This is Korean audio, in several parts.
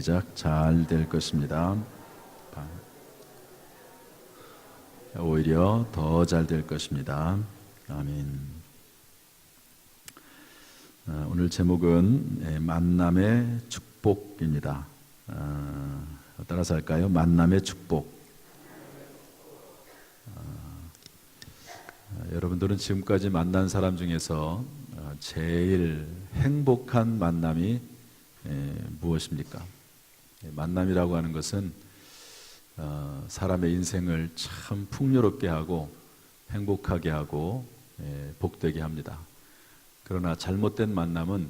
시작. 잘 될 것입니다. 오히려 더 잘 될 것입니다. 아멘. 오늘 제목은 만남의 축복입니다. 따라서 할까요? 만남의 축복. 여러분들은 지금까지 만난 사람 중에서 제일 행복한 만남이 무엇입니까? 만남이라고 하는 것은 사람의 인생을 참 풍요롭게 하고 행복하게 하고 복되게 합니다. 그러나 잘못된 만남은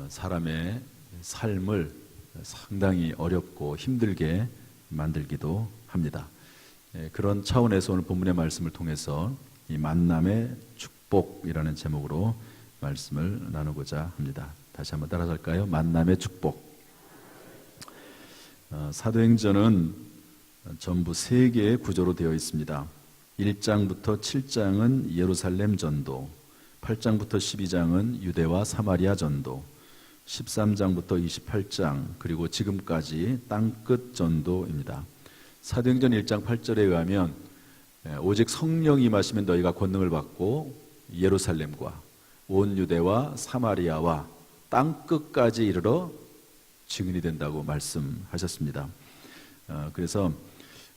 사람의 삶을 상당히 어렵고 힘들게 만들기도 합니다. 그런 차원에서 오늘 본문의 말씀을 통해서 이 만남의 축복이라는 제목으로 말씀을 나누고자 합니다. 다시 한번 따라서 할까요? 만남의 축복. 사도행전은 전부 3개의 구조로 되어 있습니다. 1장부터 7장은 예루살렘 전도, 8장부터 12장은 유대와 사마리아 전도, 13장부터 28장 그리고 지금까지 땅끝 전도입니다. 사도행전 1장 8절에 의하면 오직 성령이 임하시면 너희가 권능을 받고 예루살렘과 온 유대와 사마리아와 땅끝까지 이르러 증인이 된다고 말씀하셨습니다. 그래서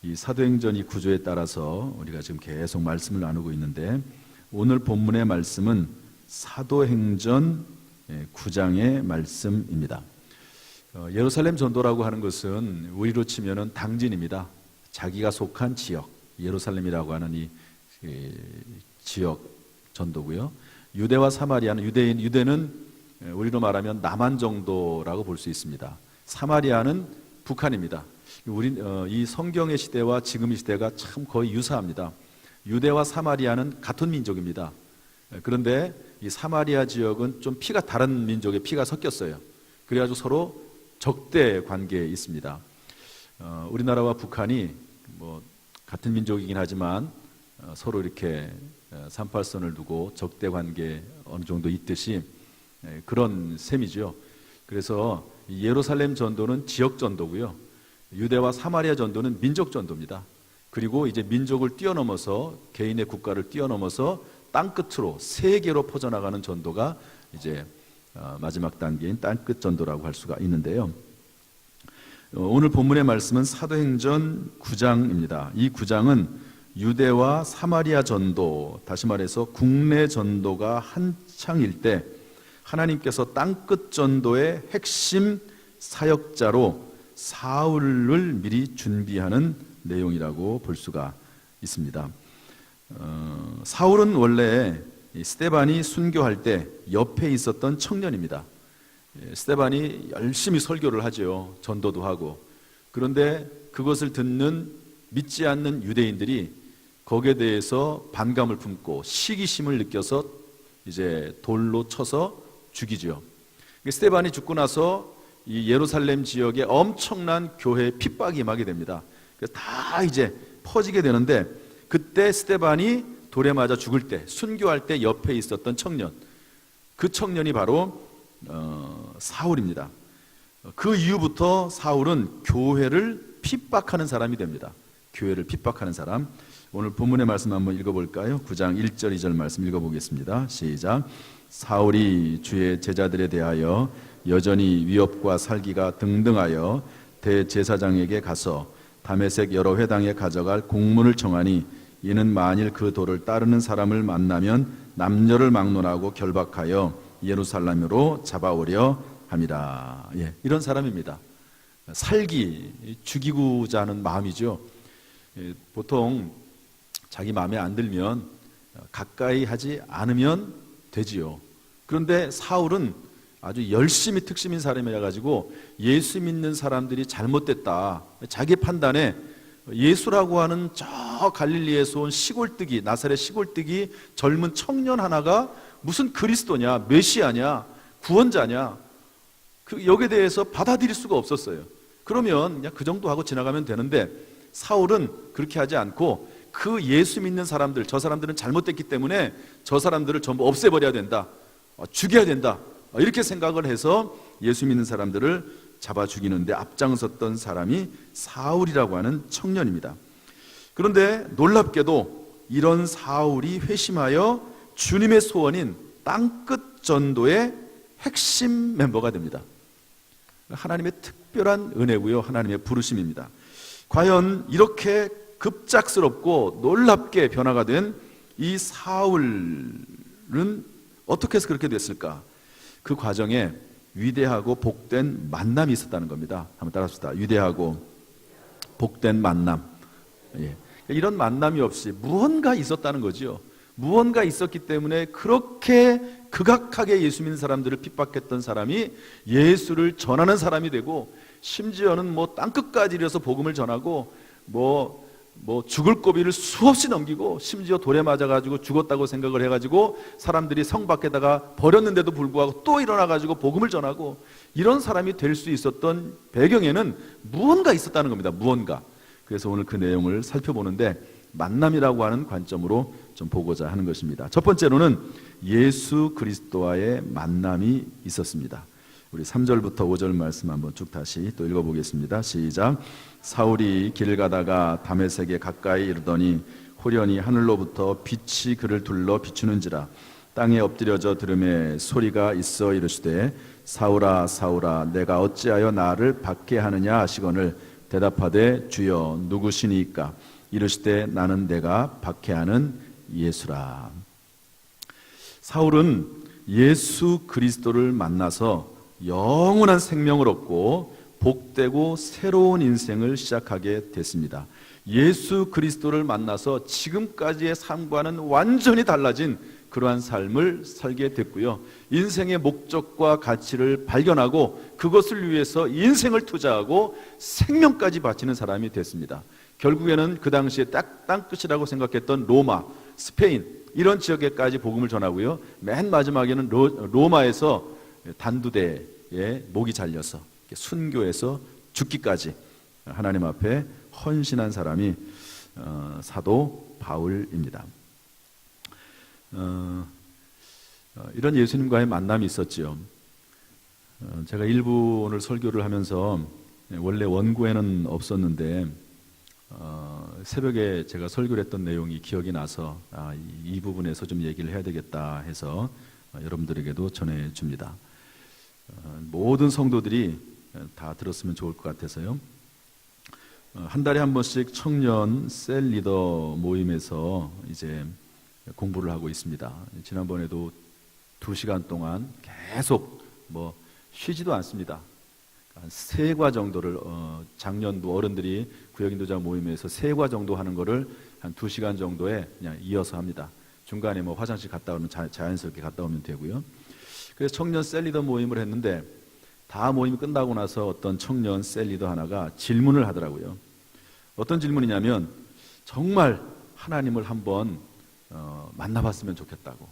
이 사도행전 이 구조에 따라서 우리가 지금 계속 말씀을 나누고 있는데, 오늘 본문의 말씀은 사도행전 9장의 말씀입니다. 예루살렘 전도라고 하는 것은 우리로 치면은 당진입니다. 자기가 속한 지역, 예루살렘이라고 하는 이 지역 전도고요. 유대와 사마리아는 유대는 우리로 말하면 남한 정도라고 볼 수 있습니다. 사마리아는 북한입니다. 이 성경의 시대와 지금의 시대가 참 거의 유사합니다. 유대와 사마리아는 같은 민족입니다. 그런데 이 사마리아 지역은 좀 피가 다른 민족의 피가 섞였어요. 그래가지고 서로 적대 관계에 있습니다. 우리나라와 북한이 뭐 같은 민족이긴 하지만 서로 이렇게 38선을 두고 적대 관계 어느 정도 있듯이 그런 셈이죠. 그래서 예루살렘 전도는 지역 전도고요. 유대와 사마리아 전도는 민족 전도입니다. 그리고 이제 민족을 뛰어넘어서 개인의 국가를 뛰어넘어서 땅끝으로 세계로 퍼져나가는 전도가 이제 마지막 단계인 땅끝 전도라고 할 수가 있는데요. 오늘 본문의 말씀은 사도행전 9장입니다. 이 9장은 유대와 사마리아 전도, 다시 말해서 국내 전도가 한창일 때 하나님께서 땅끝 전도의 핵심 사역자로 사울을 미리 준비하는 내용이라고 볼 수가 있습니다. 사울은 원래 스데반이 순교할 때 옆에 있었던 청년입니다. 스데반이 열심히 설교를 하죠. 전도도 하고. 그런데 그것을 듣는 믿지 않는 유대인들이 거기에 대해서 반감을 품고 시기심을 느껴서 이제 돌로 쳐서 죽이죠. 스데반이 죽고 나서 이 예루살렘 지역에 엄청난 교회의 핍박이 임하게 됩니다. 그래서 다 이제 퍼지게 되는데, 그때 스데반이 돌에 맞아 죽을 때, 순교할 때 옆에 있었던 청년, 그 청년이 바로 사울입니다. 그 이후부터 사울은 교회를 핍박하는 사람이 됩니다. 교회를 핍박하는 사람. 오늘 본문의 말씀 한번 읽어볼까요? 9장 1절 2절 말씀 읽어보겠습니다. 시작. 사울이 주의 제자들에 대하여 여전히 위협과 살기가 등등하여 대제사장에게 가서 다메섹 여러 회당에 가져갈 공문을 청하니, 이는 만일 그 도를 따르는 사람을 만나면 남녀를 막론하고 결박하여 예루살렘으로 잡아오려 함이라. 이런 사람입니다. 살기, 죽이고자 하는 마음이죠. 보통 자기 마음에 안 들면 가까이 하지 않으면 되지요. 그런데 사울은 아주 열심히 특심인 사람이라 가지고 예수 믿는 사람들이 잘못됐다, 자기 판단에 예수라고 하는 저 갈릴리에서 온 시골뜨기, 나사렛 시골뜨기 젊은 청년 하나가 무슨 그리스도냐, 메시아냐, 구원자냐, 여기에 대해서 받아들일 수가 없었어요. 그러면 그냥 그 정도 하고 지나가면 되는데, 사울은 그렇게 하지 않고 그 예수 믿는 사람들, 저 사람들은 잘못됐기 때문에 저 사람들을 전부 없애버려야 된다, 죽여야 된다, 이렇게 생각을 해서 예수 믿는 사람들을 잡아 죽이는데 앞장섰던 사람이 사울이라고 하는 청년입니다. 그런데 놀랍게도 이런 사울이 회심하여 주님의 소원인 땅끝 전도의 핵심 멤버가 됩니다. 하나님의 특별한 은혜고요, 하나님의 부르심입니다. 과연 이렇게 급작스럽고 놀랍게 변화가 된 이 사울은 어떻게 해서 그렇게 됐을까? 그 과정에 위대하고 복된 만남이 있었다는 겁니다. 한번 따라합시다. 위대하고 복된 만남. 예. 이런 만남이 없이 무언가 있었다는 거죠. 무언가 있었기 때문에 그렇게 극악하게 예수 믿는 사람들을 핍박했던 사람이 예수를 전하는 사람이 되고, 심지어는 뭐 땅끝까지 이려서 복음을 전하고 뭐 죽을 고비를 수없이 넘기고, 심지어 돌에 맞아가지고 죽었다고 생각을 해가지고 사람들이 성 밖에다가 버렸는데도 불구하고 또 일어나가지고 복음을 전하고, 이런 사람이 될 수 있었던 배경에는 무언가 있었다는 겁니다. 무언가. 그래서 오늘 그 내용을 살펴보는데 만남이라고 하는 관점으로 좀 보고자 하는 것입니다. 첫 번째로는 예수 그리스도와의 만남이 있었습니다. 우리 3절부터 5절 말씀 한번 쭉 다시 또 읽어보겠습니다. 시작. 사울이 길 가다가 다메섹에 가까이 이르더니 호련히 하늘로부터 빛이 그를 둘러 비추는지라. 땅에 엎드려져 들음에 소리가 있어 이르시되 사울아 사울아 내가 어찌하여 나를 박해하느냐 하시거늘 대답하되 주여 누구시니까? 이르시되 나는 내가 박해하는 예수라. 사울은 예수 그리스도를 만나서 영원한 생명을 얻고 복되고 새로운 인생을 시작하게 됐습니다. 예수 그리스도를 만나서 지금까지의 삶과는 완전히 달라진 그러한 삶을 살게 됐고요, 인생의 목적과 가치를 발견하고 그것을 위해서 인생을 투자하고 생명까지 바치는 사람이 됐습니다. 결국에는 그 당시에 땅끝이라고 생각했던 로마, 스페인 이런 지역에까지 복음을 전하고요, 맨 마지막에는 로마에서 단두대에 목이 잘려서 순교해서 죽기까지 하나님 앞에 헌신한 사람이 사도 바울입니다. 이런 예수님과의 만남이 있었지요. 제가 일부 오늘 설교를 하면서 원래 원고에는 없었는데 새벽에 제가 설교를 했던 내용이 기억이 나서 이 부분에서 좀 얘기를 해야 되겠다 해서 여러분들에게도 전해줍니다. 모든 성도들이 다 들었으면 좋을 것 같아서요. 한 달에 한 번씩 청년 셀 리더 모임에서 이제 공부를 하고 있습니다. 지난번에도 2시간 동안 계속 쉬지도 않습니다. 한 3과 정도를 작년도 어른들이 구역인도자 모임에서 3과 정도 하는 거를 한 2시간 정도에 그냥 이어서 합니다. 중간에 화장실 갔다 오면 자연스럽게 갔다 오면 되고요. 그래서 청년 셀리더 모임을 했는데 다 모임이 끝나고 나서 어떤 청년 셀리더 하나가 질문을 하더라고요. 어떤 질문이냐면 정말 하나님을 한번 만나봤으면 좋겠다고,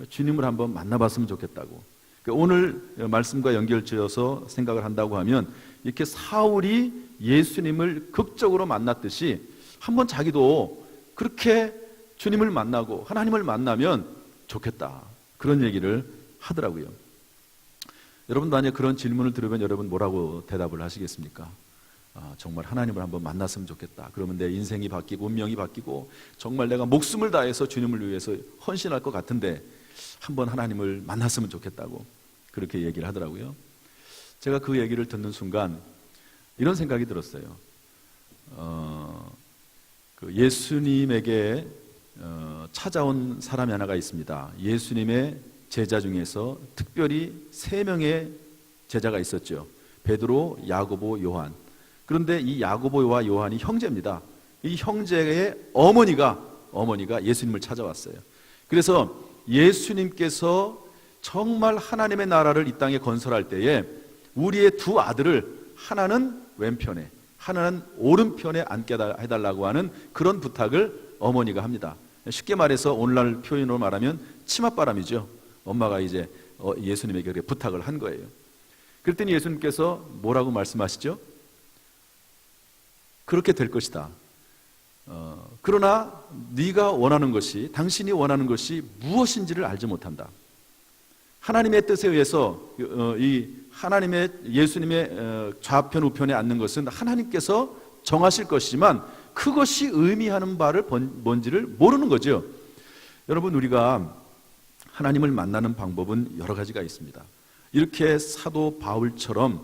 주님을 한번 만나봤으면 좋겠다고. 오늘 말씀과 연결지어서 생각을 한다고 하면 이렇게 사울이 예수님을 극적으로 만났듯이 한번 자기도 그렇게 주님을 만나고 하나님을 만나면 좋겠다, 그런 얘기를 하더라고요. 여러분도 만약 그런 질문을 들으면 여러분 뭐라고 대답을 하시겠습니까? 정말 하나님을 한번 만났으면 좋겠다. 그러면 내 인생이 바뀌고 운명이 바뀌고 정말 내가 목숨을 다해서 주님을 위해서 헌신할 것 같은데 한번 하나님을 만났으면 좋겠다고 그렇게 얘기를 하더라고요. 제가 그 얘기를 듣는 순간 이런 생각이 들었어요. 예수님에게 찾아온 사람이 하나가 있습니다. 예수님의 제자 중에서 특별히 3명의 제자가 있었죠. 베드로, 야고보, 요한. 그런데 이 야고보와 요한이 형제입니다. 이 형제의 어머니가 예수님을 찾아왔어요. 그래서 예수님께서 정말 하나님의 나라를 이 땅에 건설할 때에 우리의 2 아들을 하나는 왼편에 하나는 오른편에 앉게 해달라고 하는 그런 부탁을 어머니가 합니다. 쉽게 말해서 오늘날 표현으로 말하면 치맛바람이죠. 엄마가 이제 예수님에게 그렇게 부탁을 한 거예요. 그랬더니 예수님께서 뭐라고 말씀하시죠? 그렇게 될 것이다. 그러나 네가 원하는 것이, 당신이 원하는 것이 무엇인지를 알지 못한다. 하나님의 뜻에 의해서 이 하나님의 예수님의 좌편 우편에 앉는 것은 하나님께서 정하실 것이지만 그것이 의미하는 바를 뭔지를 모르는 거죠. 여러분, 우리가 하나님을 만나는 방법은 여러 가지가 있습니다. 이렇게 사도 바울처럼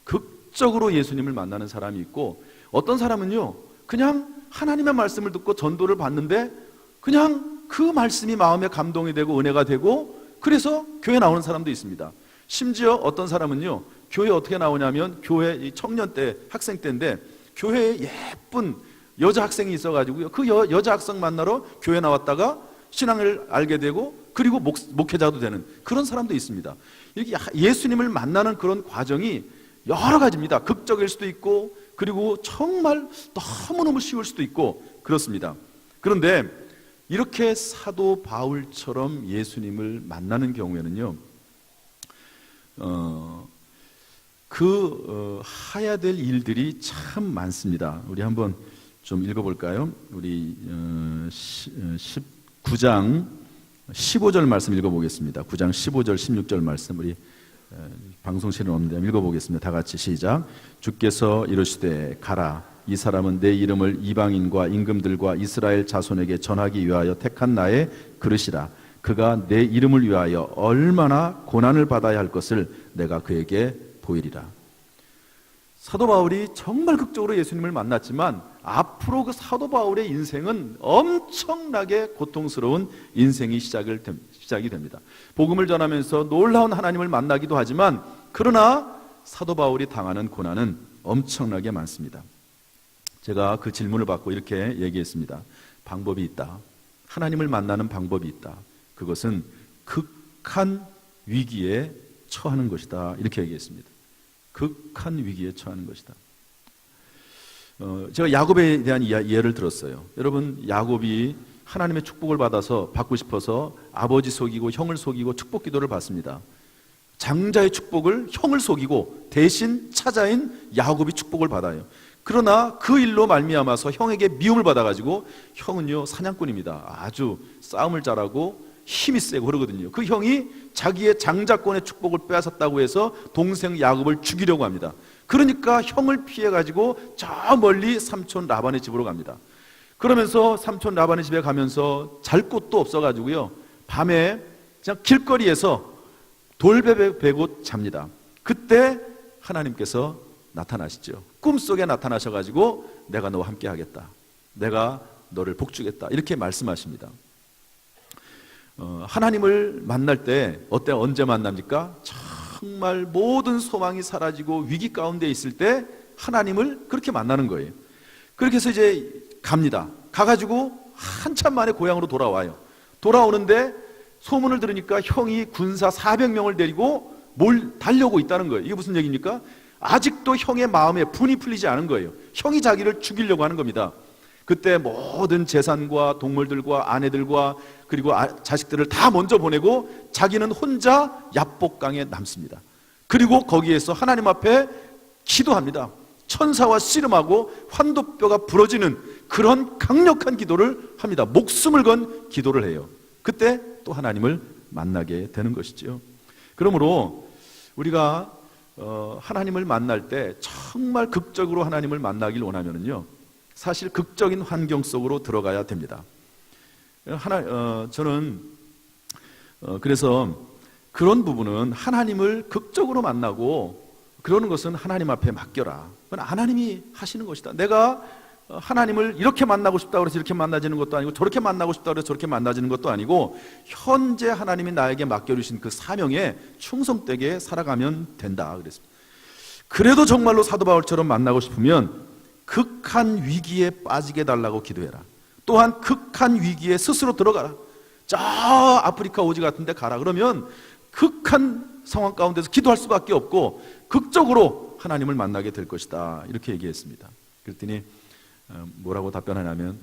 극적으로 예수님을 만나는 사람이 있고, 어떤 사람은요 그냥 하나님의 말씀을 듣고 전도를 받는데 그냥 그 말씀이 마음에 감동이 되고 은혜가 되고 그래서 교회 나오는 사람도 있습니다. 심지어 어떤 사람은요 교회 어떻게 나오냐면, 교회 청년 때 학생 때인데 교회에 예쁜 여자 학생이 있어가지고요 그 여자 학생 만나러 교회 나왔다가 신앙을 알게 되고 그리고 목회자도 되는 그런 사람도 있습니다. 이렇게 예수님을 만나는 그런 과정이 여러 가지입니다. 극적일 수도 있고 그리고 정말 너무너무 쉬울 수도 있고 그렇습니다. 그런데 이렇게 사도 바울처럼 예수님을 만나는 경우에는요 해야 될 일들이 참 많습니다. 우리 한번 좀 읽어볼까요? 우리 9장 15절 말씀 읽어보겠습니다. 9장 15절 16절 말씀 우리 방송실은 없는데 읽어보겠습니다. 다 같이 시작. 주께서 이르시되 가라, 이 사람은 내 이름을 이방인과 임금들과 이스라엘 자손에게 전하기 위하여 택한 나의 그릇이라. 그가 내 이름을 위하여 얼마나 고난을 받아야 할 것을 내가 그에게 보이리라. 사도 바울이 정말 극적으로 예수님을 만났지만 앞으로 그 사도 바울의 인생은 엄청나게 고통스러운 인생이 시작이 됩니다. 복음을 전하면서 놀라운 하나님을 만나기도 하지만 그러나 사도 바울이 당하는 고난은 엄청나게 많습니다. 제가 그 질문을 받고 이렇게 얘기했습니다. 방법이 있다. 하나님을 만나는 방법이 있다. 그것은 극한 위기에 처하는 것이다. 이렇게 얘기했습니다. 극한 위기에 처하는 것이다. 제가 야곱에 대한 예를 들었어요. 여러분, 야곱이 하나님의 축복을 받고 싶어서 아버지 속이고 형을 속이고 축복 기도를 받습니다. 장자의 축복을 형을 속이고 대신 차자인 야곱이 축복을 받아요. 그러나 그 일로 말미암아서 형에게 미움을 받아가지고, 형은요 사냥꾼입니다. 아주 싸움을 잘하고 힘이 세고 그러거든요. 그 형이 자기의 장자권의 축복을 빼앗았다고 해서 동생 야곱을 죽이려고 합니다. 그러니까 형을 피해가지고 저 멀리 삼촌 라반의 집으로 갑니다. 그러면서 삼촌 라반의 집에 가면서 잘 곳도 없어가지고요 밤에 그냥 길거리에서 돌베 베고 잡니다. 그때 하나님께서 나타나시죠. 꿈속에 나타나셔가지고 내가 너와 함께 하겠다, 내가 너를 복주겠다, 이렇게 말씀하십니다. 하나님을 만날 때 언제 만납니까? 정말 모든 소망이 사라지고 위기 가운데 있을 때 하나님을 그렇게 만나는 거예요. 그렇게 해서 이제 갑니다. 가가지고 한참 만에 고향으로 돌아와요. 돌아오는데 소문을 들으니까 형이 군사 400명을 데리고 달려오고 있다는 거예요. 이게 무슨 얘기입니까? 아직도 형의 마음에 분이 풀리지 않은 거예요. 형이 자기를 죽이려고 하는 겁니다. 그때 모든 재산과 동물들과 아내들과 그리고 자식들을 다 먼저 보내고 자기는 혼자 야복강에 남습니다. 그리고 거기에서 하나님 앞에 기도합니다. 천사와 씨름하고 환도뼈가 부러지는 그런 강력한 기도를 합니다. 목숨을 건 기도를 해요. 그때 또 하나님을 만나게 되는 것이죠. 그러므로 우리가 하나님을 만날 때 정말 극적으로 하나님을 만나길 원하면요 사실 극적인 환경 속으로 들어가야 됩니다. 저는 그래서 그런 부분은 하나님을 극적으로 만나고 그러는 것은 하나님 앞에 맡겨라. 그건 하나님이 하시는 것이다. 내가 하나님을 이렇게 만나고 싶다고 해서 이렇게 만나지는 것도 아니고 저렇게 만나고 싶다고 해서 저렇게 만나지는 것도 아니고 현재 하나님이 나에게 맡겨주신 그 사명에 충성되게 살아가면 된다 그랬습니다. 그래도 정말로 사도 바울처럼 만나고 싶으면 극한 위기에 빠지게 달라고 기도해라. 또한 극한 위기에 스스로 들어가라. 저 아프리카 오지 같은 데 가라. 그러면 극한 상황 가운데서 기도할 수밖에 없고 극적으로 하나님을 만나게 될 것이다. 이렇게 얘기했습니다. 그랬더니 뭐라고 답변하냐면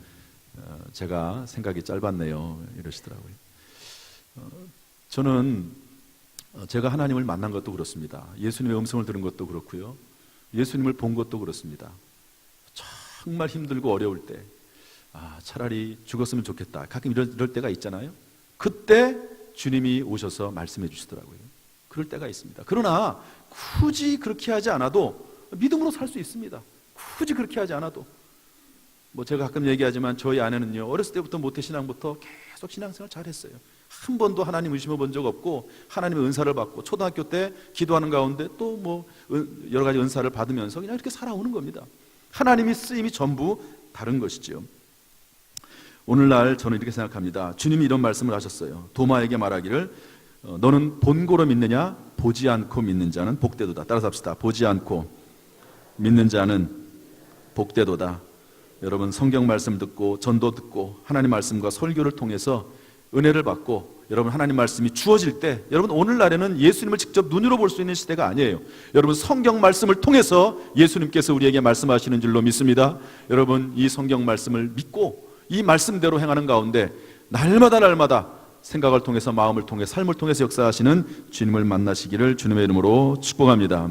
제가 생각이 짧았네요. 이러시더라고요. 저는 제가 하나님을 만난 것도 그렇습니다. 예수님의 음성을 들은 것도 그렇고요. 예수님을 본 것도 그렇습니다. 정말 힘들고 어려울 때 차라리 죽었으면 좋겠다. 가끔 이럴 때가 있잖아요. 그때 주님이 오셔서 말씀해 주시더라고요. 그럴 때가 있습니다. 그러나 굳이 그렇게 하지 않아도 믿음으로 살 수 있습니다. 굳이 그렇게 하지 않아도. 제가 가끔 얘기하지만 저희 아내는요, 어렸을 때부터 모태신앙부터 계속 신앙생활 잘했어요. 한 번도 하나님 의심해 본 적 없고 하나님의 은사를 받고 초등학교 때 기도하는 가운데 또 여러 가지 은사를 받으면서 그냥 이렇게 살아오는 겁니다. 하나님이 쓰임이 전부 다른 것이죠. 오늘날 저는 이렇게 생각합니다. 주님이 이런 말씀을 하셨어요. 도마에게 말하기를 너는 본고로 믿느냐 보지 않고 믿는 자는 복되도다. 따라서 합시다. 보지 않고 믿는 자는 복되도다. 여러분 성경 말씀 듣고 전도 듣고 하나님 말씀과 설교를 통해서 은혜를 받고 여러분 하나님 말씀이 주어질 때 여러분 오늘날에는 예수님을 직접 눈으로 볼 수 있는 시대가 아니에요. 여러분 성경 말씀을 통해서 예수님께서 우리에게 말씀하시는 줄로 믿습니다. 여러분 이 성경 말씀을 믿고 이 말씀대로 행하는 가운데 날마다 생각을 통해서 마음을 통해 삶을 통해서 역사하시는 주님을 만나시기를 주님의 이름으로 축복합니다.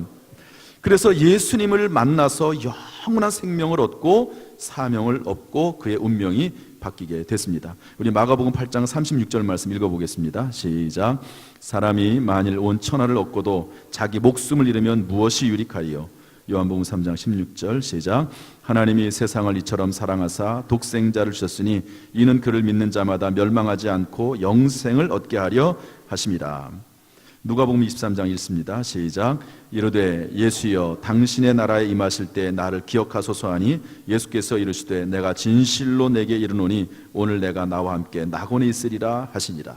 그래서 예수님을 만나서 영원한 생명을 얻고 사명을 얻고 그의 운명이 바뀌게 됐습니다. 우리 마가복음 8장 36절 말씀 읽어보겠습니다. 시작. 사람이 만일 온 천하를 얻고도 자기 목숨을 잃으면 무엇이 유익하리요? 요한복음 3장 16절 시작. 하나님이 세상을 이처럼 사랑하사 독생자를 주셨으니 이는 그를 믿는 자마다 멸망하지 않고 영생을 얻게 하려 하심이라. 누가복음 23장 읽습니다. 시작. 이르되 예수여 당신의 나라에 임하실 때 나를 기억하소서 하니 예수께서 이르시되 내가 진실로 내게 이르노니 오늘 내가 나와 함께 낙원에 있으리라 하시니라.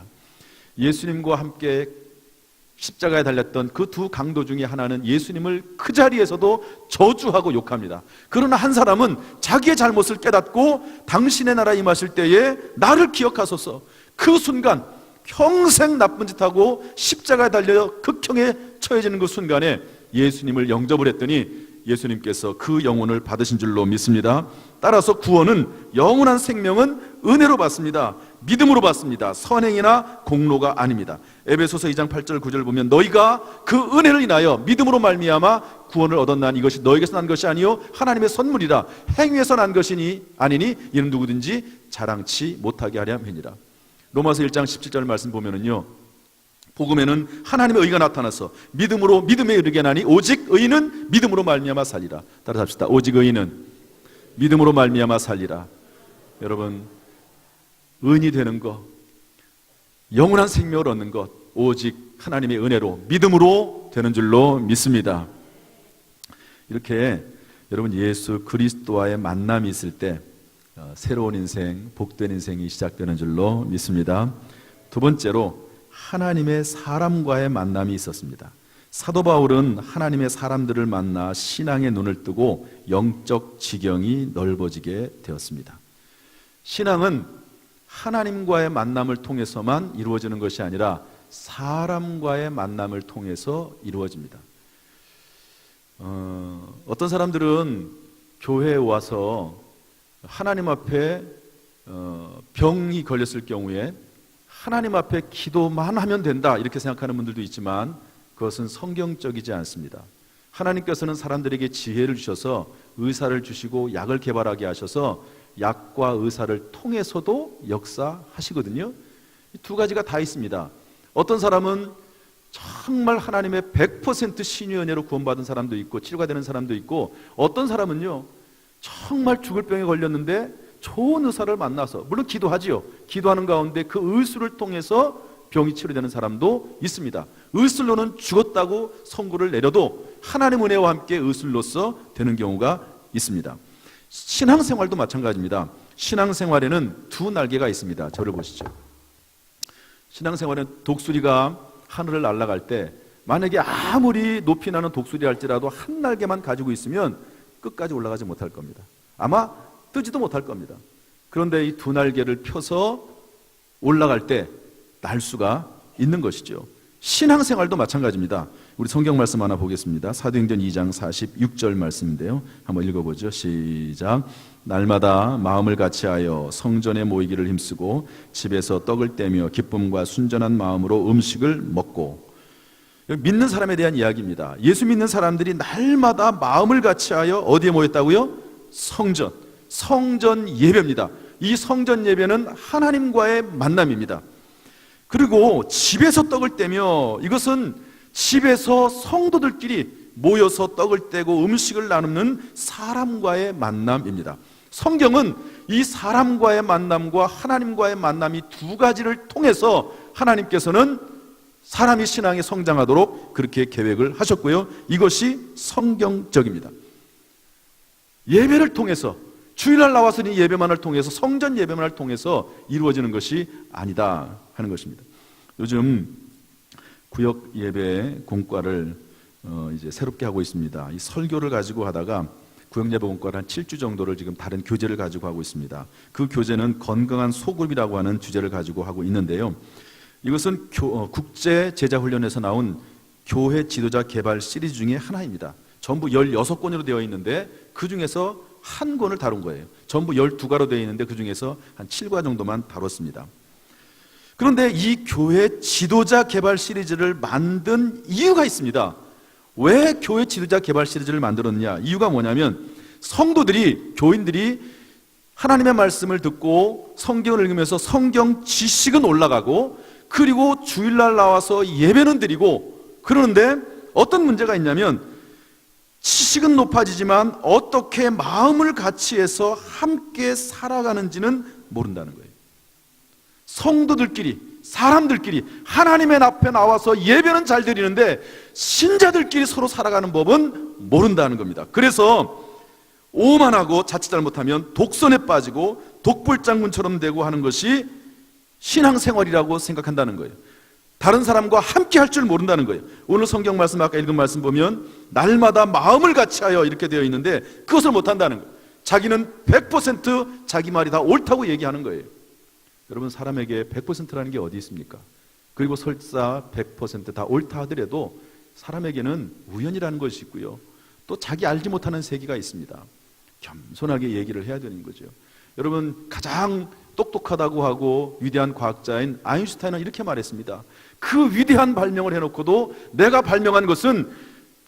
예수님과 함께 십자가에 달렸던 그 두 강도 중에 하나는 예수님을 그 자리에서도 저주하고 욕합니다. 그러나 한 사람은 자기의 잘못을 깨닫고 당신의 나라에 임하실 때에 나를 기억하소서. 그 순간 평생 나쁜 짓하고 십자가에 달려 극형에 처해지는 그 순간에 예수님을 영접을 했더니 예수님께서 그 영혼을 받으신 줄로 믿습니다. 따라서 구원은 영원한 생명은 은혜로 받습니다. 믿음으로 받습니다. 선행이나 공로가 아닙니다. 에베소서 2장 8절 9절 보면 너희가 그 은혜를 인하여 믿음으로 말미암아 구원을 얻었나니 이것이 너에게서 난 것이 아니요 하나님의 선물이라. 행위에서 난 것이니 아니니 이는 누구든지 자랑치 못하게 하려 함이니라. 로마서 1장 17절 말씀 보면은요, 복음에는 하나님의 의가 나타나서 믿음으로 믿음에 이르게 하나니 오직 의인은 믿음으로 말미암아 살리라. 따라서 합시다. 오직 의인은 믿음으로 말미암아 살리라. 여러분 의인이 되는 것, 영원한 생명을 얻는 것 오직 하나님의 은혜로 믿음으로 되는 줄로 믿습니다. 이렇게 여러분 예수 그리스도와의 만남이 있을 때 새로운 인생, 복된 인생이 시작되는 줄로 믿습니다. 두 번째로 하나님의 사람과의 만남이 있었습니다. 사도 바울은 하나님의 사람들을 만나 신앙의 눈을 뜨고 영적 지경이 넓어지게 되었습니다. 신앙은 하나님과의 만남을 통해서만 이루어지는 것이 아니라 사람과의 만남을 통해서 이루어집니다. 어떤 사람들은 교회에 와서 하나님 앞에 병이 걸렸을 경우에 하나님 앞에 기도만 하면 된다 이렇게 생각하는 분들도 있지만 그것은 성경적이지 않습니다. 하나님께서는 사람들에게 지혜를 주셔서 의사를 주시고 약을 개발하게 하셔서 약과 의사를 통해서도 역사하시거든요. 이 두 가지가 다 있습니다. 어떤 사람은 정말 하나님의 100% 신유의 은혜로 구원받은 사람도 있고 치료가 되는 사람도 있고 어떤 사람은요 정말 죽을 병에 걸렸는데 좋은 의사를 만나서 물론 기도하지요. 기도하는 가운데 그 의술을 통해서 병이 치료되는 사람도 있습니다. 의술로는 죽었다고 선고를 내려도 하나님 은혜와 함께 의술로서 되는 경우가 있습니다. 신앙생활도 마찬가지입니다. 신앙생활에는 두 날개가 있습니다. 저를 보시죠. 신앙생활은 독수리가 하늘을 날아갈 때 만약에 아무리 높이 나는 독수리 할지라도 한 날개만 가지고 있으면 끝까지 올라가지 못할 겁니다. 아마 뜨지도 못할 겁니다. 그런데 이 두 날개를 펴서 올라갈 때 날 수가 있는 것이죠. 신앙생활도 마찬가지입니다. 우리 성경 말씀 하나 보겠습니다. 사도행전 2장 46절 말씀인데요. 한번 읽어보죠. 시작. 날마다 마음을 같이하여 성전에 모이기를 힘쓰고 집에서 떡을 떼며 기쁨과 순전한 마음으로 음식을 먹고. 믿는 사람에 대한 이야기입니다. 예수 믿는 사람들이 날마다 마음을 같이하여 어디에 모였다고요? 성전 예배입니다. 이 성전 예배는 하나님과의 만남입니다. 그리고 집에서 떡을 떼며 이것은 집에서 성도들끼리 모여서 떡을 떼고 음식을 나누는 사람과의 만남입니다. 성경은 이 사람과의 만남과 하나님과의 만남이 두 가지를 통해서 하나님께서는 사람이 신앙이 성장하도록 그렇게 계획을 하셨고요. 이것이 성경적입니다. 예배를 통해서, 주일날 나와서 이 예배만을 통해서, 성전 예배만을 통해서 이루어지는 것이 아니다 하는 것입니다. 요즘 구역 예배 공과를 이제 새롭게 하고 있습니다. 이 설교를 가지고 하다가 구역 예배 공과를 한 7주 정도를 지금 다른 교재를 가지고 하고 있습니다. 그 교재는 건강한 소급이라고 하는 주제를 가지고 하고 있는데요. 이것은 국제 제자 훈련에서 나온 교회 지도자 개발 시리즈 중에 하나입니다. 전부 16권으로 되어 있는데 그 중에서 한 권을 다룬 거예요. 전부 12과로 되어 있는데 그 중에서 한 7과 정도만 다뤘습니다. 그런데 이 교회 지도자 개발 시리즈를 만든 이유가 있습니다. 왜 교회 지도자 개발 시리즈를 만들었느냐? 이유가 뭐냐면 성도들이, 교인들이 하나님의 말씀을 듣고 성경을 읽으면서 성경 지식은 올라가고, 그리고 주일날 나와서 예배는 드리고, 그러는데 어떤 문제가 있냐면 지식은 높아지지만 어떻게 마음을 같이 해서 함께 살아가는지는 모른다는 거예요. 성도들끼리, 사람들끼리 하나님의 앞에 나와서 예배는 잘 드리는데 신자들끼리 서로 살아가는 법은 모른다는 겁니다. 그래서 오만하고 자칫 잘못하면 독선에 빠지고 독불장군처럼 되고 하는 것이 신앙생활이라고 생각한다는 거예요. 다른 사람과 함께 할 줄 모른다는 거예요. 오늘 성경 말씀, 아까 읽은 말씀 보면 날마다 마음을 같이 하여 이렇게 되어 있는데 그것을 못한다는 거예요. 자기는 100% 자기 말이 다 옳다고 얘기하는 거예요. 여러분, 사람에게 100%라는 게 어디 있습니까? 그리고 설사 100% 다 옳다 하더라도 사람에게는 우연이라는 것이 있고요, 또 자기 알지 못하는 세계가 있습니다. 겸손하게 얘기를 해야 되는 거죠. 여러분, 가장 똑똑하다고 하고 위대한 과학자인 아인슈타인은 이렇게 말했습니다. 그 위대한 발명을 해놓고도 내가 발명한 것은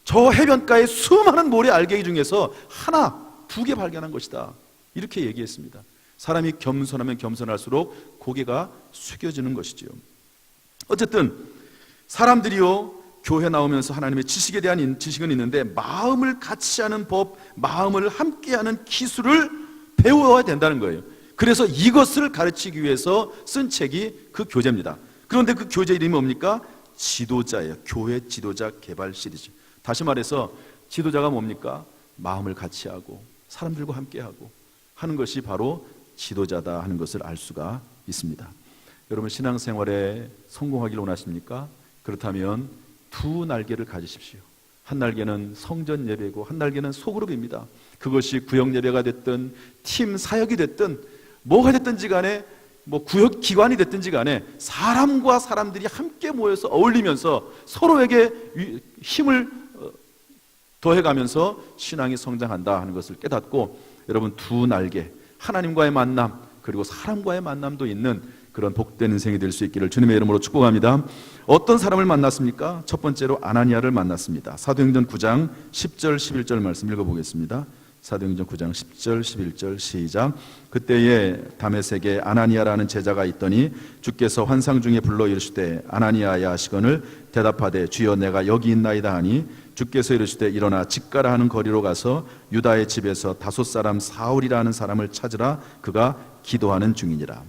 저 해변가의 수많은 모래 알갱이 중에서 하나, 2개 발견한 것이다, 이렇게 얘기했습니다. 사람이 겸손하면 겸손할수록 고개가 숙여지는 것이지요. 어쨌든 사람들이요, 교회 나오면서 하나님의 지식에 대한 지식은 있는데 마음을 같이 하는 법, 마음을 함께하는 기술을 배워야 된다는 거예요. 그래서 이것을 가르치기 위해서 쓴 책이 그 교재입니다. 그런데 그 교재 이름이 뭡니까? 지도자예요. 교회 지도자 개발 시리즈. 다시 말해서 지도자가 뭡니까? 마음을 같이 하고 사람들과 함께하고 하는 것이 바로 지도자다 하는 것을 알 수가 있습니다. 여러분, 신앙생활에 성공하기를 원하십니까? 그렇다면 두 날개를 가지십시오. 한 날개는 성전 예배고 한 날개는 소그룹입니다. 그것이 구역 예배가 됐든 팀 사역이 됐든 뭐가 됐든지 간에, 뭐 구역 기관이 됐든지 간에 사람과 사람들이 함께 모여서 어울리면서 서로에게 힘을 더해가면서 신앙이 성장한다 하는 것을 깨닫고, 여러분, 두 날개, 하나님과의 만남 그리고 사람과의 만남도 있는 그런 복된 인생이 될 수 있기를 주님의 이름으로 축복합니다. 어떤 사람을 만났습니까? 첫 번째로 아나니아를 만났습니다. 사도행전 9장 10절 11절 말씀 읽어보겠습니다. 사도행전 9장 10절 11절 시작. 그때에 다메섹에 아나니아라는 제자가 있더니 주께서 환상 중에 불러 이르시되 아나니아야 하시거늘 대답하되 주여 내가 여기 있나이다 하니 주께서 이르시되 일어나 직가라 하는 거리로 가서 유다의 집에서 다소 사람 사울이라 하는 사람을 찾으라. 그가 기도하는 중이니라.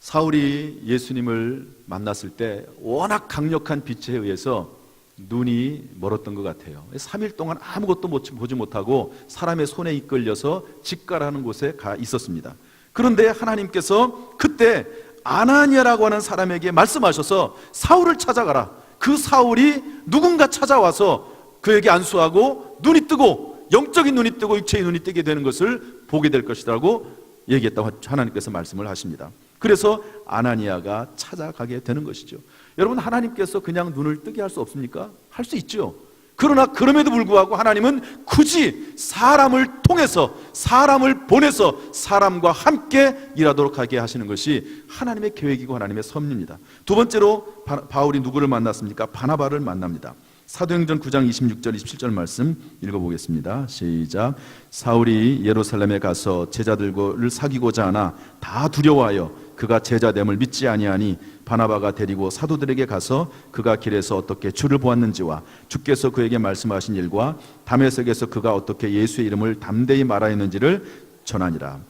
사울이 예수님을 만났을 때 워낙 강력한 빛에 의해서 눈이 멀었던 것 같아요. 3일 동안 아무것도 보지 못하고 사람의 손에 이끌려서 직가라는 곳에 가 있었습니다. 그런데 하나님께서 그때 아나니아라고 하는 사람에게 말씀하셔서 사울을 찾아가라. 그 사울이 누군가 찾아와서 그에게 안수하고 눈이 뜨고, 영적인 눈이 뜨고 육체의 눈이 뜨게 되는 것을 보게 될 것이라고 얘기했다고 하나님께서 말씀을 하십니다. 그래서 아나니아가 찾아가게 되는 것이죠. 여러분, 하나님께서 그냥 눈을 뜨게 할 수 없습니까? 할 수 있죠. 그러나 그럼에도 불구하고 하나님은 굳이 사람을 통해서, 사람을 보내서 사람과 함께 일하도록 하게 하시는 것이 하나님의 계획이고 하나님의 섭리입니다. 두 번째로 바울이 누구를 만났습니까? 바나바를 만납니다. 사도행전 9장 26절 27절 말씀 읽어보겠습니다. 시작. 사울이 예루살렘에 가서 제자들을 사귀고자 하나 다 두려워하여 그가 제자됨을 믿지 아니하니 바나바가 데리고 사도들에게 가서 그가 길에서 어떻게 주를 보았는지와 주께서 그에게 말씀하신 일과 다메섹에서 그가 어떻게 예수의 이름을 담대히 말하였는지를 전하니라.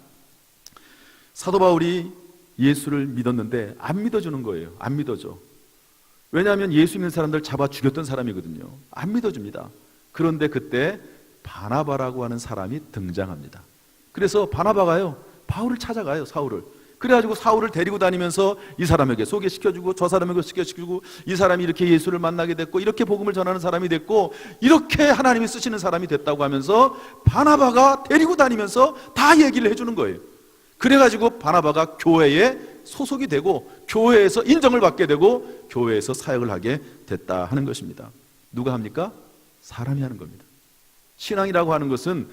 사도 바울이 예수를 믿었는데 안 믿어주는 거예요. 안 믿어줘. 왜냐하면 예수 믿는 사람들 잡아 죽였던 사람이거든요. 안 믿어줍니다. 그런데 그때 바나바라고 하는 사람이 등장합니다. 그래서 바나바가요, 바울을 찾아가요. 사울을. 그래가지고 사울을 데리고 다니면서 이 사람에게 소개시켜주고 저 사람에게 소개시켜주고 이 사람이 이렇게 예수를 만나게 됐고 이렇게 복음을 전하는 사람이 됐고 이렇게 하나님이 쓰시는 사람이 됐다고 하면서 바나바가 데리고 다니면서 다 얘기를 해주는 거예요. 그래가지고 바나바가 교회에 소속이 되고 교회에서 인정을 받게 되고 교회에서 사역을 하게 됐다 하는 것입니다. 누가 합니까? 사람이 하는 겁니다. 신앙이라고 하는 것은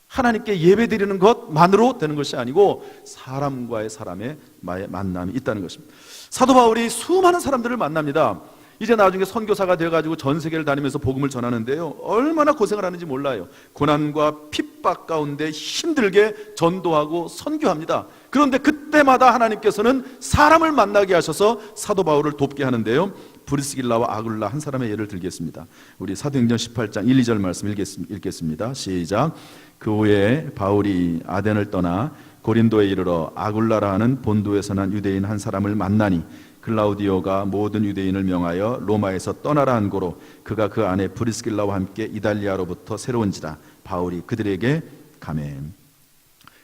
하나님께 예배드리는 것만으로 되는 것이 아니고 사람과의 사람의 만남이 있다는 것입니다. 사도 바울이 수많은 사람들을 만납니다. 이제 나중에 선교사가 되어가지고 전 세계를 다니면서 복음을 전하는데요, 얼마나 고생을 하는지 몰라요. 고난과 핍박 가운데 힘들게 전도하고 선교합니다. 그런데 그때마다 하나님께서는 사람을 만나게 하셔서 사도 바울을 돕게 하는데요, 브리스길라와 아굴라 한 사람의 예를 들겠습니다. 우리 사도행전 18장 1, 2절 말씀 읽겠습니다. 시작. 그 후에 바울이 아덴을 떠나 고린도에 이르러 아굴라라 하는 본도에서 난 유대인 한 사람을 만나니 글라우디오가 모든 유대인을 명하여 로마에서 떠나라 한 고로 그가 그 안에 브리스길라와 함께 이달리아로부터 새로운지라. 바울이 그들에게 가매.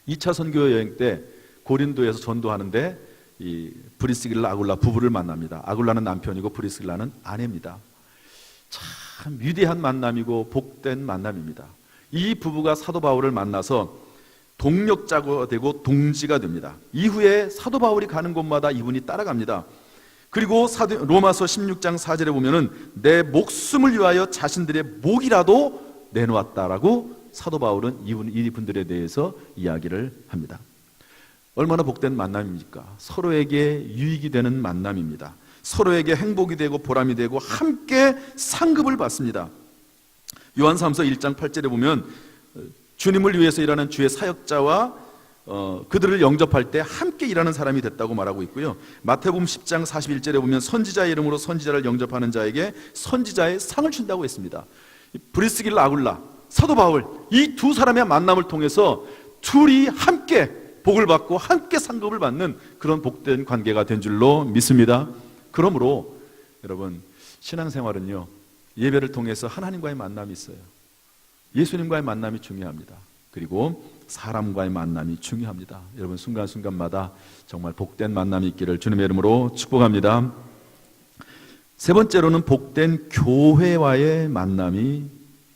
2차 선교 여행 때 고린도에서 전도하는데 이 브리스길라 아굴라 부부를 만납니다. 아굴라는 남편이고 브리스길라는 아내입니다. 참 위대한 만남이고 복된 만남입니다. 이 부부가 사도 바울을 만나서 동력자가 되고 동지가 됩니다. 이후에 사도 바울이 가는 곳마다 이분이 따라갑니다. 그리고 로마서 16장 4절에 보면은 내 목숨을 위하여 자신들의 목이라도 내놓았다라고 사도 바울은 이분들에 대해서 이야기를 합니다. 얼마나 복된 만남입니까? 서로에게 유익이 되는 만남입니다. 서로에게 행복이 되고 보람이 되고 함께 상급을 받습니다. 요한 3서 1장 8절에 보면 주님을 위해서 일하는 주의 사역자와 그들을 영접할 때 함께 일하는 사람이 됐다고 말하고 있고요. 마태복음 10장 41절에 보면 선지자의 이름으로 선지자를 영접하는 자에게 선지자의 상을 준다고 했습니다. 브리스길라 아굴라, 사도 바울, 이 두 사람의 만남을 통해서 둘이 함께 복을 받고 함께 상급을 받는 그런 복된 관계가 된 줄로 믿습니다. 그러므로 여러분, 신앙생활은요, 예배를 통해서 하나님과의 만남이 있어요. 예수님과의 만남이 중요합니다. 그리고 사람과의 만남이 중요합니다. 여러분, 순간순간마다 정말 복된 만남이 있기를 주님의 이름으로 축복합니다. 세 번째로는 복된 교회와의 만남이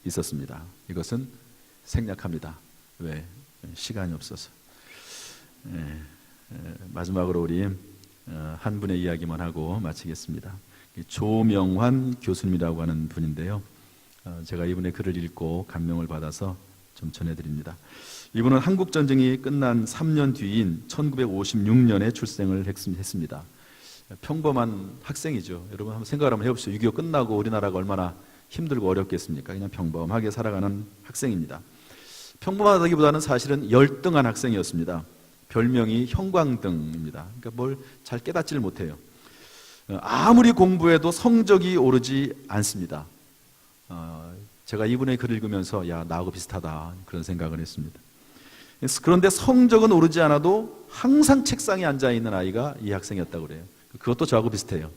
있었습니다. 이것은 생략합니다. 왜? 시간이 없어서. 마지막으로 우리 한 분의 이야기만 하고 마치겠습니다. 조명환 교수님이라고 하는 분인데요, 제가 이분의 글을 읽고 감명을 받아서 좀 전해드립니다. 이분은 한국전쟁이 끝난 3년 뒤인 1956년에 출생을 했습니다. 평범한 학생이죠. 여러분 한번 생각을 한번 해보시죠. 6.25 끝나고 우리나라가 얼마나 힘들고 어렵겠습니까? 그냥 평범하게 살아가는 학생입니다. 평범하다기보다는 사실은 열등한 학생이었습니다. 별명이 형광등입니다. 그러니까 뭘 잘 깨닫지를 못해요. 아무리 공부해도 성적이 오르지 않습니다. 제가 이분의 글을 읽으면서 야, 나하고 비슷하다 그런 생각을 했습니다. 그런데 성적은 오르지 않아도 항상 책상에 앉아있는 아이가 이 학생이었다고 그래요. 그것도 저하고 비슷해요.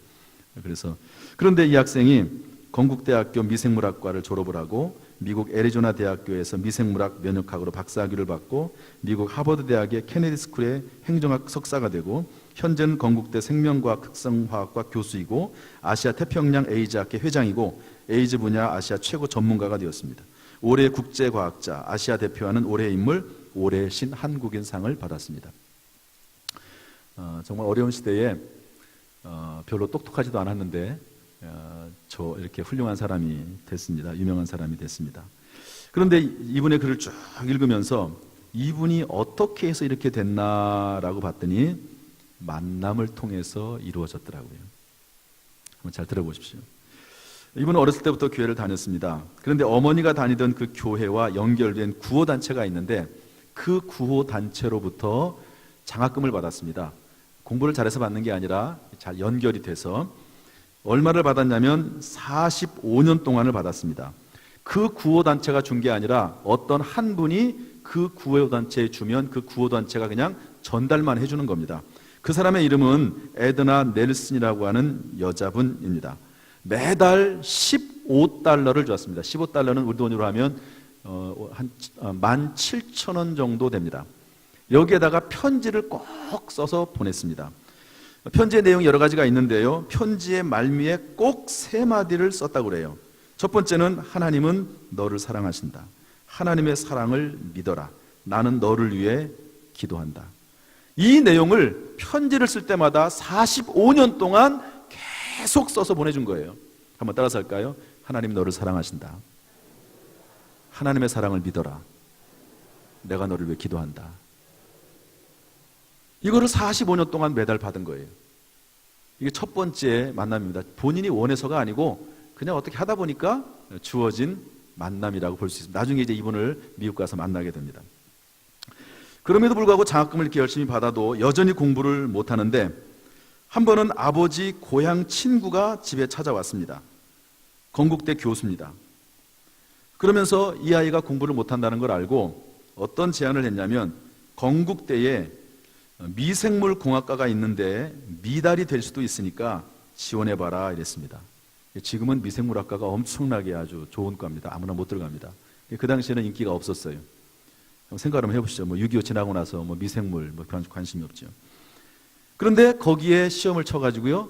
그런데 이 학생이 건국대학교 미생물학과를 졸업을 하고 미국 애리조나 대학교에서 미생물학 면역학으로 박사학위를 받고 미국 하버드 대학의 케네디 스쿨의 행정학 석사가 되고 현재는 건국대 생명과학 흑성화학과 교수이고 아시아 태평양 에이즈학회 회장이고 에이즈 분야 아시아 최고 전문가가 되었습니다. 올해 국제과학자, 아시아 대표하는 올해의 인물, 올해의 신한국인상을 받았습니다. 정말 어려운 시대에 별로 똑똑하지도 않았는데 저 이렇게 훌륭한 사람이 됐습니다. 유명한 사람이 됐습니다. 그런데 이분의 글을 쭉 읽으면서 이분이 어떻게 해서 이렇게 됐나라고 봤더니 만남을 통해서 이루어졌더라고요. 한번 잘 들어보십시오. 이분은 어렸을 때부터 교회를 다녔습니다. 그런데 어머니가 다니던 그 교회와 연결된 구호단체가 있는데 그 구호단체로부터 장학금을 받았습니다. 공부를 잘해서 받는 게 아니라 잘 연결이 돼서 얼마를 받았냐면 45년 동안을 받았습니다. 그 구호단체가 준 게 아니라 어떤 한 분이 그 구호단체에 주면 그 구호단체가 그냥 전달만 해주는 겁니다. 그 사람의 이름은 에드나 넬슨이라고 하는 여자분입니다. 매달 15달러를 주었습니다. 15달러는 우리 돈으로 하면 한 17,000원 정도 됩니다. 여기에다가 편지를 꼭 써서 보냈습니다. 편지의 내용이 여러 가지가 있는데요, 편지의 말미에 꼭 3마디를 썼다고 그래요. 첫 번째는 하나님은 너를 사랑하신다. 하나님의 사랑을 믿어라. 나는 너를 위해 기도한다. 이 내용을 편지를 쓸 때마다 45년 동안 계속 써서 보내준 거예요. 한번 따라서 할까요? 하나님 너를 사랑하신다. 하나님의 사랑을 믿어라. 내가 너를 위해 기도한다. 이거를 45년 동안 매달 받은 거예요. 이게 첫 번째 만남입니다. 본인이 원해서가 아니고 그냥 어떻게 하다 보니까 주어진 만남이라고 볼 수 있습니다. 나중에 이제 이분을 미국 가서 만나게 됩니다. 그럼에도 불구하고 장학금을 이렇게 열심히 받아도 여전히 공부를 못하는데 한 번은 아버지 고향 친구가 집에 찾아왔습니다. 건국대 교수입니다. 그러면서 이 아이가 공부를 못한다는 걸 알고 어떤 제안을 했냐면, 건국대에 미생물 공학과가 있는데 미달이 될 수도 있으니까 지원해봐라 이랬습니다. 지금은 미생물학과가 엄청나게 아주 좋은 과입니다. 아무나 못 들어갑니다. 그 당시에는 인기가 없었어요. 생각 한번 해보시죠. 6.25 지나고 나서 미생물 그런 관심이 없죠. 그런데 거기에 시험을 쳐가지고요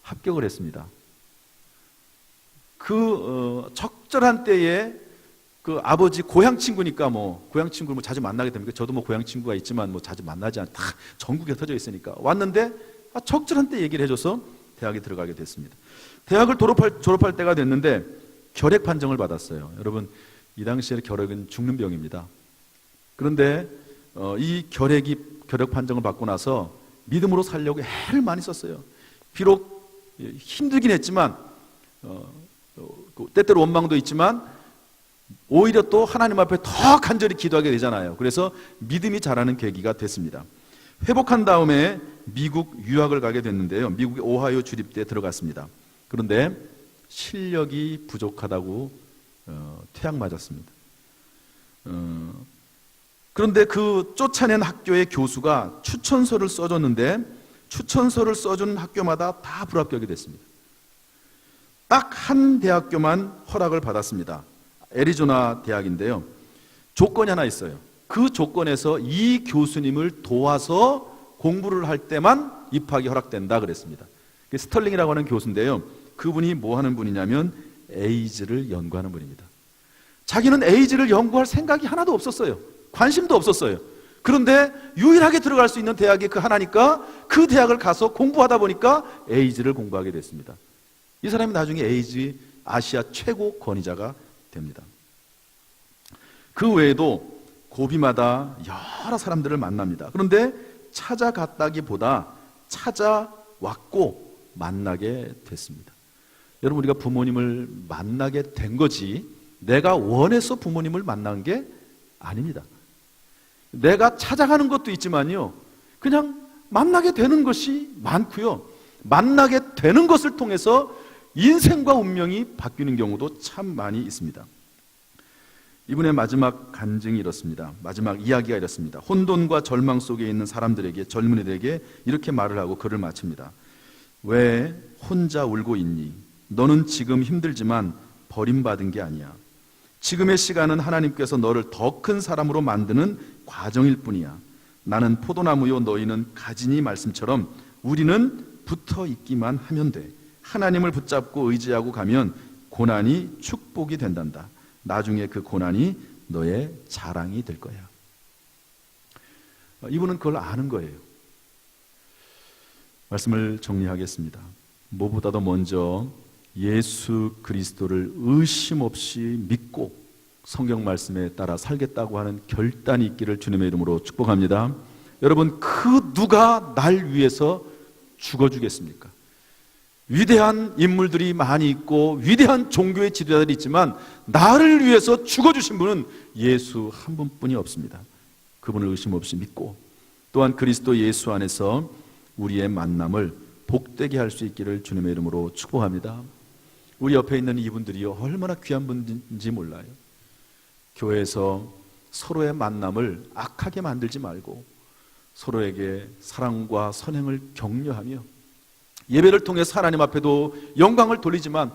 합격을 했습니다. 적절한 때에 그 아버지 고향 친구니까 고향 친구를 자주 만나게 됩니까? 저도 고향 친구가 있지만 자주 만나지 않다. 전국에 터져 있으니까 왔는데 적절한 때 얘기를 해줘서 대학에 들어가게 됐습니다. 대학을 졸업할 때가 됐는데 결핵 판정을 받았어요. 여러분, 이 당시에 결핵은 죽는 병입니다. 그런데 이 결핵 판정을 받고 나서 믿음으로 살려고 애를 많이 썼어요. 비록 힘들긴 했지만 때때로 원망도 있지만 오히려 또 하나님 앞에 더 간절히 기도하게 되잖아요. 그래서 믿음이 자라는 계기가 됐습니다. 회복한 다음에 미국 유학을 가게 됐는데요, 미국의 오하이오 주립대에 들어갔습니다. 그런데 실력이 부족하다고 퇴학 맞았습니다. 그런데 그 쫓아낸 학교의 교수가 추천서를 써줬는데 추천서를 써준 학교마다 다 불합격이 됐습니다. 딱 한 대학교만 허락을 받았습니다. 애리조나 대학인데요, 조건이 하나 있어요. 그 조건에서 이 교수님을 도와서 공부를 할 때만 입학이 허락된다 그랬습니다. 스털링이라고 하는 교수인데요, 그분이 뭐 하는 분이냐면 에이즈를 연구하는 분입니다. 자기는 에이즈를 연구할 생각이 하나도 없었어요. 관심도 없었어요. 그런데 유일하게 들어갈 수 있는 대학이 하나니까 그 대학을 가서 공부하다 보니까 에이즈를 공부하게 됐습니다. 이 사람이 나중에 에이즈 아시아 최고 권위자가 됩니다. 그 외에도 고비마다 여러 사람들을 만납니다. 그런데 찾아갔다기보다 찾아왔고 만나게 됐습니다. 여러분, 우리가 부모님을 만나게 된 거지 내가 원해서 부모님을 만난 게 아닙니다. 내가 찾아가는 것도 있지만요, 그냥 만나게 되는 것이 많고요, 만나게 되는 것을 통해서 인생과 운명이 바뀌는 경우도 참 많이 있습니다. 이분의 마지막 간증이 이렇습니다. 마지막 이야기가 이렇습니다. 혼돈과 절망 속에 있는 사람들에게, 젊은이들에게 이렇게 말을 하고 글을 마칩니다. 왜 혼자 울고 있니? 너는 지금 힘들지만 버림받은 게 아니야. 지금의 시간은 하나님께서 너를 더 큰 사람으로 만드는 과정일 뿐이야. 나는 포도나무요 너희는 가지니 말씀처럼 우리는 붙어 있기만 하면 돼. 하나님을 붙잡고 의지하고 가면 고난이 축복이 된단다. 나중에 그 고난이 너의 자랑이 될 거야. 이분은 그걸 아는 거예요. 말씀을 정리하겠습니다. 무엇보다도 먼저 예수 그리스도를 의심 없이 믿고 성경 말씀에 따라 살겠다고 하는 결단이 있기를 주님의 이름으로 축복합니다. 여러분, 그 누가 날 위해서 죽어주겠습니까? 위대한 인물들이 많이 있고 위대한 종교의 지도자들이 있지만 나를 위해서 죽어주신 분은 예수 한 분뿐이 없습니다. 그분을 의심 없이 믿고 또한 그리스도 예수 안에서 우리의 만남을 복되게 할 수 있기를 주님의 이름으로 축복합니다. 우리 옆에 있는 이분들이 얼마나 귀한 분인지 몰라요. 교회에서 서로의 만남을 악하게 만들지 말고 서로에게 사랑과 선행을 격려하며 예배를 통해서 하나님 앞에도 영광을 돌리지만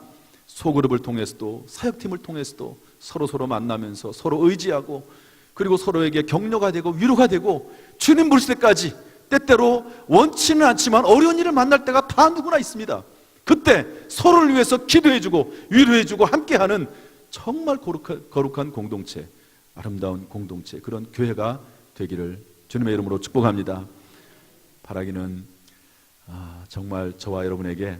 소그룹을 통해서도 사역팀을 통해서도 서로 만나면서 서로 의지하고 그리고 서로에게 격려가 되고 위로가 되고 주님 부르실 때까지 때때로 원치는 않지만 어려운 일을 만날 때가 다 누구나 있습니다. 그때 서로를 위해서 기도해주고 위로해주고 함께하는 정말 거룩한 공동체, 아름다운 공동체, 그런 교회가 되기를 주님의 이름으로 축복합니다. 바라기는 정말 저와 여러분에게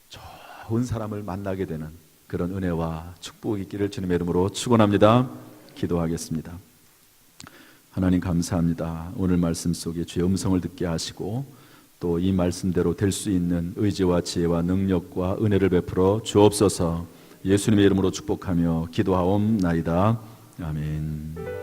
좋은 사람을 만나게 되는 그런 은혜와 축복이 있기를 주님의 이름으로 축원합니다. 기도하겠습니다. 하나님 감사합니다. 오늘 말씀 속에 주의 음성을 듣게 하시고 또 이 말씀대로 될 수 있는 의지와 지혜와 능력과 은혜를 베풀어 주옵소서. 예수님의 이름으로 축복하며 기도하옵나이다. 아멘.